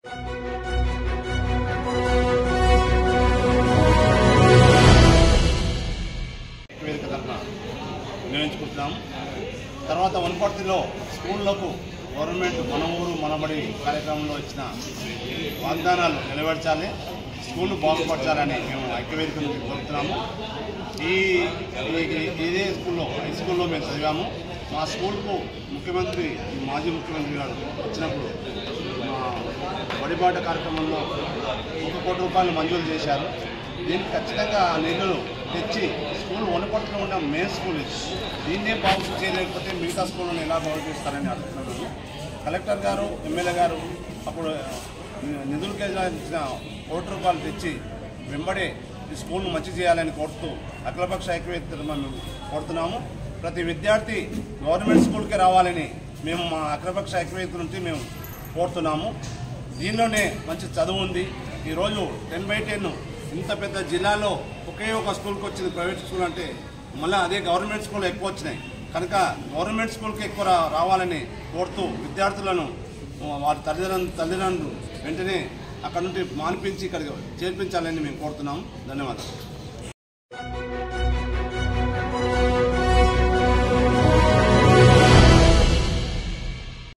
వేదిక తరఫున నిర్వహించుకుంటున్నాము. తర్వాత వనపర్తిలో స్కూళ్లకు గవర్నమెంట్ మన ఊరు మనబడి కార్యక్రమంలో ఇచ్చిన వాగ్దానాలు నెరవేర్చాలి, స్కూళ్ళు బాగుపరచాలని మేము ఐక్యవేదిక నుంచి కోరుతున్నాము. ఇదే స్కూల్లో హై స్కూల్లో మేము చదివాము. మా స్కూల్కు ముఖ్యమంత్రి మాజీ ముఖ్యమంత్రి గారు వచ్చినప్పుడు మా బడిబాట కార్యక్రమంలో 1 కోటి రూపాయలు మంజూరు చేశారు. దీనికి ఖచ్చితంగా నిధులు తెచ్చి స్కూల్ వనపర్తిలో ఉన్న మెయిన్ స్కూల్ ఇది. దీన్నే బాగు చేయలేకపోతే మిగతా స్కూళ్ళను ఎలా బాగు చేస్తారని అడుగుతున్నాను. కలెక్టర్ గారు, ఎమ్మెల్యే గారు అప్పుడు నిధులు కేటాయించిన 1 కోటి రూపాయలు తెచ్చి వెంబడే ఈ స్కూల్ను మంచి చేయాలని కోరుతూ అఖిలపక్ష ఐక్యవేదిక మేము కోరుతున్నాము. ప్రతి విద్యార్థి గవర్నమెంట్ స్కూల్కే రావాలని మేము మా అఖిలపక్ష ఐక్యవేదిక నుంచి మేము కోరుతున్నాము. దీనిలోనే మంచి చదువు ఉంది. ఈరోజు 10/10 ఇంత పెద్ద జిల్లాలో ఒకే ఒక స్కూల్కి వచ్చింది ప్రైవేట్ స్కూల్ అంటే, మళ్ళీ అదే గవర్నమెంట్ స్కూల్ ఎక్కువ వచ్చినాయి కనుక గవర్నమెంట్ స్కూల్కి ఎక్కువ రావాలని కోరుతూ విద్యార్థులను వారి తల్లిదండ్రులు వెంటనే అక్కడ నుండి మానిపించి ఇక్కడికి చేర్పించాలని మేము కోరుతున్నాము. ధన్యవాదాలు.